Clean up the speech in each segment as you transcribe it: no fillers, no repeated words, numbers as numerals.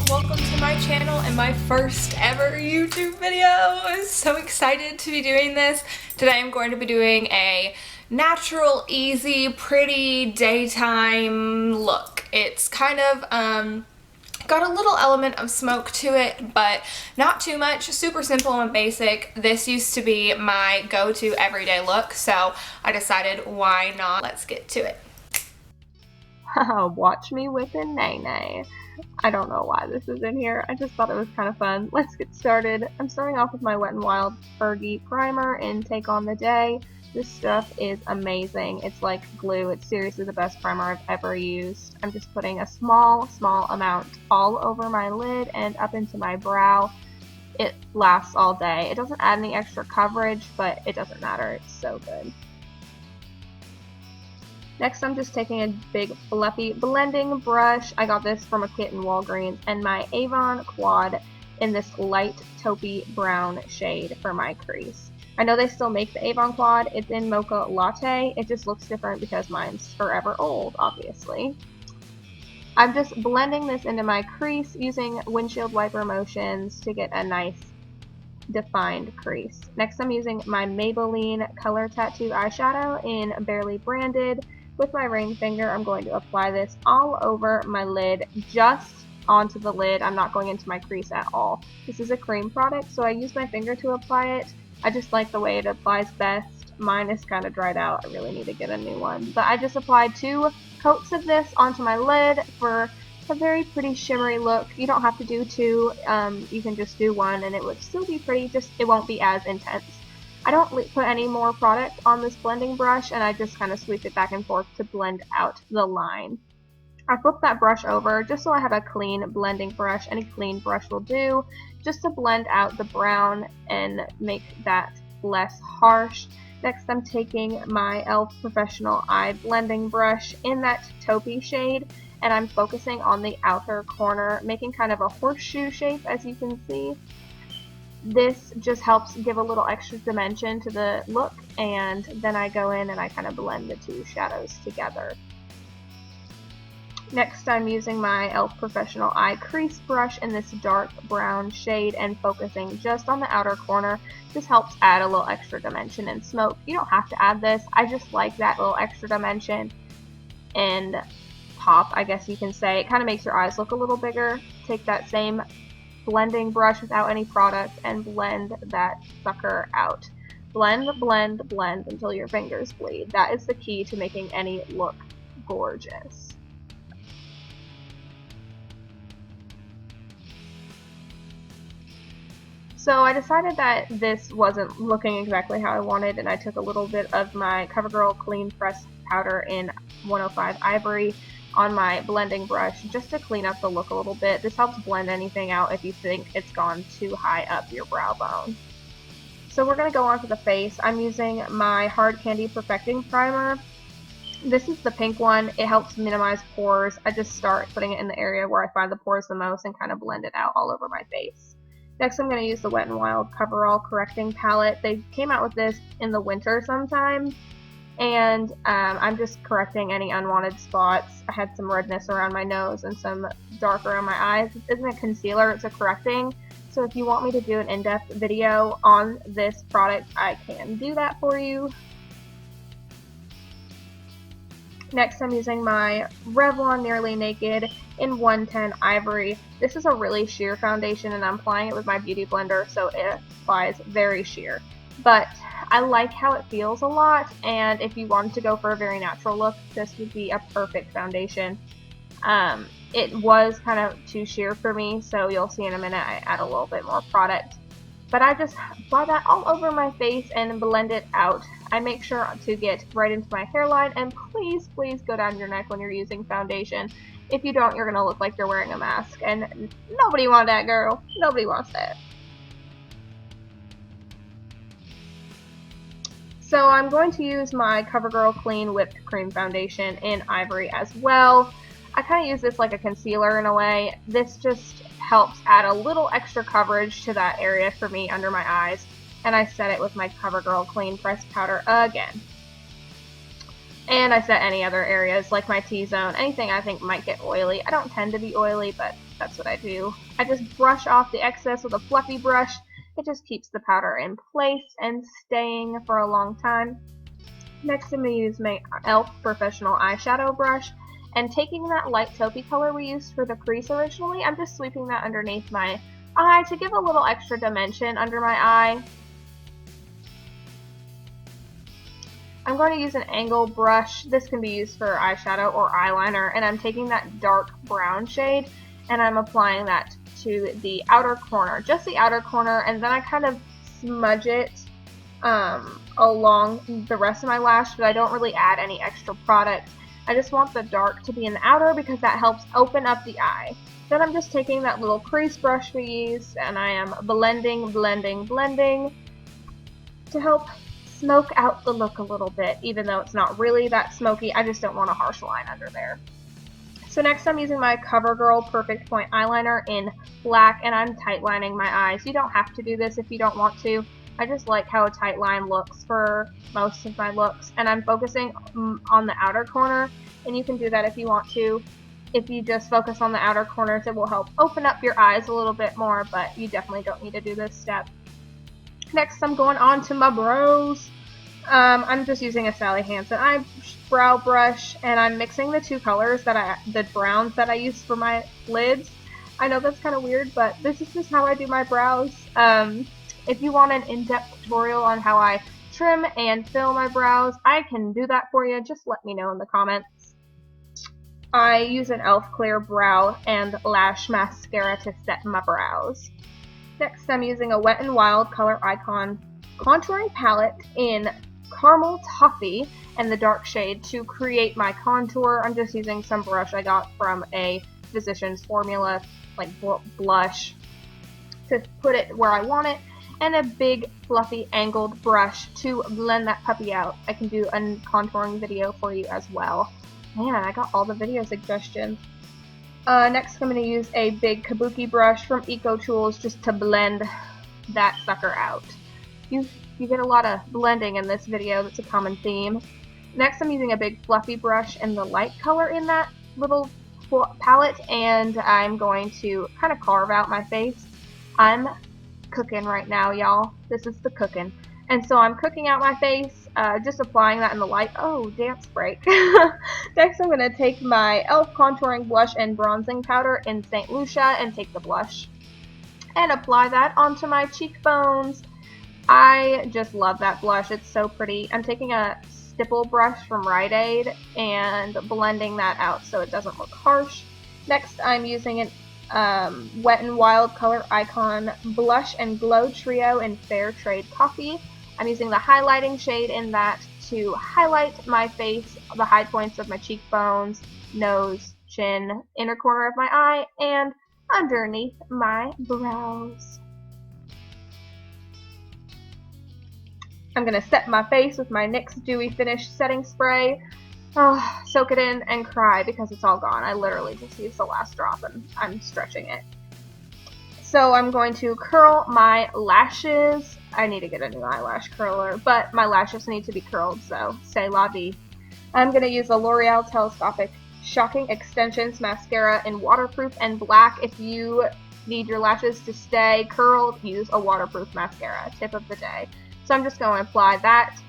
welcome to my channel and my first ever YouTube video. I'm so excited to be doing this. Today I'm going to be doing a natural, easy, pretty daytime look. It's kind of got a little element of smoke to it, but not too much. Super simple and basic. This used to be my go-to everyday look, so I decided why not. Let's get to it. Watch me whip a nay-nay. I don't know why this is in here. I just thought it was kind of fun. Let's get started. I'm starting off with my Wet n Wild Fergie primer in Take on the Day. This stuff is amazing. It's like glue. It's seriously the best primer I've ever used. I'm just putting a small amount all over my lid and up into my brow. It lasts all day. It doesn't add any extra coverage, but it doesn't matter. It's so good. Next, I'm just taking a big fluffy blending brush. I got this from a kit in Walgreens, and my Avon Quad in this light taupey brown shade for my crease. I know they still make the Avon Quad. It's in Mocha Latte. It just looks different because mine's forever old, obviously. I'm just blending this into my crease using windshield wiper motions to get a nice defined crease. Next, I'm using my Maybelline Color Tattoo eyeshadow in Barely Branded. With my ring finger, I'm going to apply this all over my lid, just onto the lid. I'm not going into my crease at all. This is a cream product, so I use my finger to apply it. I just like the way it applies best. Mine is kind of dried out. I really need to get a new one. But I just applied 2 coats of this onto my lid for a very pretty shimmery look. You don't have to do 2. You can just do 1 and it would still be pretty, just it won't be as intense. I don't put any more product on this blending brush, and I just kind of sweep it back and forth to blend out the line. I flip that brush over just so I have a clean blending brush. Any clean brush will do, just to blend out the brown and make that less harsh. Next, I'm taking my e.l.f. Professional Eye Blending Brush in that taupey shade, and I'm focusing on the outer corner, making kind of a horseshoe shape, as you can see. This just helps give a little extra dimension to the look, and then I go in and I kind of blend the 2 shadows together. Next, I'm using my e.l.f. Professional Eye Crease Brush in this dark brown shade and focusing just on the outer corner. This helps add a little extra dimension and smoke. You don't have to add this. I just like that little extra dimension and pop, I guess you can say. It kind of makes your eyes look a little bigger. Take that same blending brush without any product and blend that sucker out. Blend, blend, blend until your fingers bleed. That is the key to making any look gorgeous. So I decided that this wasn't looking exactly how I wanted, and I took a little bit of my CoverGirl Clean Pressed Powder in 105 Ivory on my blending brush just to clean up the look a little bit. This helps blend anything out if you think it's gone too high up your brow bone. So we're going to go on to the face. I'm using my Hard Candy Perfecting Primer. This is the pink one. It helps minimize pores. I just start putting it in the area where I find the pores the most and kind of blend it out all over my face. Next, I'm going to use the Wet n Wild Coverall Correcting Palette. They came out with this in the winter sometime, and I'm just correcting any unwanted spots. I had some redness around my nose and some dark around my eyes. This isn't a concealer, it's a correcting. So if you want me to do an in-depth video on this product, I can do that for you. Next, I'm using my Revlon Nearly Naked in 110 Ivory. This is a really sheer foundation, and I'm applying it with my Beauty Blender, so it applies very sheer. But I like how it feels a lot, and if you wanted to go for a very natural look, this would be a perfect foundation. It was kind of too sheer for me, so you'll see in a minute I add a little bit more product. But I just apply that all over my face and blend it out. I make sure to get right into my hairline, and please go down your neck when you're using foundation. If you don't, you're going to look like you're wearing a mask, and nobody wants that, girl. Nobody wants that. So I'm going to use my CoverGirl Clean Whipped Cream Foundation in Ivory as well. I kind of use this like a concealer in a way. This just helps add a little extra coverage to that area for me under my eyes. And I set it with my CoverGirl Clean Pressed Powder again. And I set any other areas like my T-zone, anything I think might get oily. I don't tend to be oily, but that's what I do. I just brush off the excess with a fluffy brush. It just keeps the powder in place and staying for a long time. Next, I'm going to use my e.l.f. Professional Eyeshadow Brush, and taking that light taupey color we used for the crease originally, I'm just sweeping that underneath my eye to give a little extra dimension under my eye. I'm going to use an angle brush. This can be used for eyeshadow or eyeliner, and I'm taking that dark brown shade and I'm applying that to the outer corner, just the outer corner, and then I kind of smudge it along the rest of my lash, but I don't really add any extra product. I just want the dark to be in the outer because that helps open up the eye. Then I'm just taking that little crease brush we used and I am blending to help smoke out the look a little bit, even though it's not really that smoky. I just don't want a harsh line under there. So next I'm using my CoverGirl Perfect Point eyeliner in black, and I'm tight lining my eyes. You don't have to do this if you don't want to. I just like how a tight line looks for most of my looks, and I'm focusing on the outer corner, and you can do that if you want to. If you just focus on the outer corners, it will help open up your eyes a little bit more, but you definitely don't need to do this step. Next, I'm going on to my brows. I'm just using a Sally Hansen eyebrow brush, and I'm mixing the two colors the browns that I use for my lids. I know that's kind of weird, but this is just how I do my brows. If you want an in-depth tutorial on how I trim and fill my brows, I can do that for you. Just let me know in the comments. I use an e.l.f. Clear Brow and Lash Mascara to set my brows. Next, I'm using a Wet n Wild Color Icon contouring palette in Caramel Toffee and the dark shade to create my contour. I'm just using some brush I got from a Physicians Formula, like blush, to put it where I want it, and a big fluffy angled brush to blend that puppy out. I can do a contouring video for you as well. Man, I got all the video suggestions. Next, I'm going to use a big kabuki brush from Eco Tools just to blend that sucker out. You get a lot of blending in this video. That's a common theme. Next, I'm using a big fluffy brush in the light color in that little palette, and I'm going to kind of carve out my face. I'm cooking right now, y'all. This is the cooking. And so I'm cooking out my face, just applying that in the light. Oh, dance break. Next, I'm going to take my e.l.f. contouring blush and bronzing powder in St. Lucia and take the blush and apply that onto my cheekbones. I just love that blush. It's so pretty. I'm taking a stipple brush from Rite Aid and blending that out so it doesn't look harsh. Next, I'm using an Wet n Wild Color Icon Blush and Glow Trio in Fair Trade Coffee. I'm using the highlighting shade in that to highlight my face, the high points of my cheekbones, nose, chin, inner corner of my eye, and underneath my brows. I'm going to set my face with my NYX Dewy Finish Setting Spray. Oh, soak it in and cry because it's all gone. I literally just used the last drop and I'm stretching it. So I'm going to curl my lashes. I need to get a new eyelash curler, but my lashes need to be curled, so c'est la vie. I'm going to use the L'Oreal Telescopic Shocking Extensions Mascara in waterproof and black. If you need your lashes to stay curled, use a waterproof mascara. Tip of the day. So I'm just going to apply that.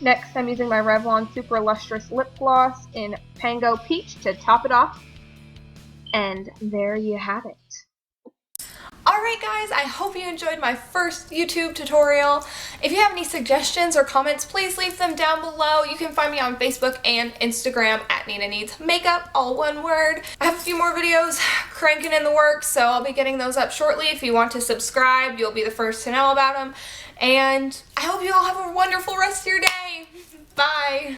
Next, I'm using my Revlon Super Lustrous Lip Gloss in Pango Peach to top it off. And there you have it. Alright guys, I hope you enjoyed my first YouTube tutorial. If you have any suggestions or comments, please leave them down below. You can find me on Facebook and Instagram at Nina Needs Makeup, all one word. I have a few more videos cranking in the works, so I'll be getting those up shortly. If you want to subscribe, you'll be the first to know about them. And I hope you all have a wonderful rest of your day. Bye!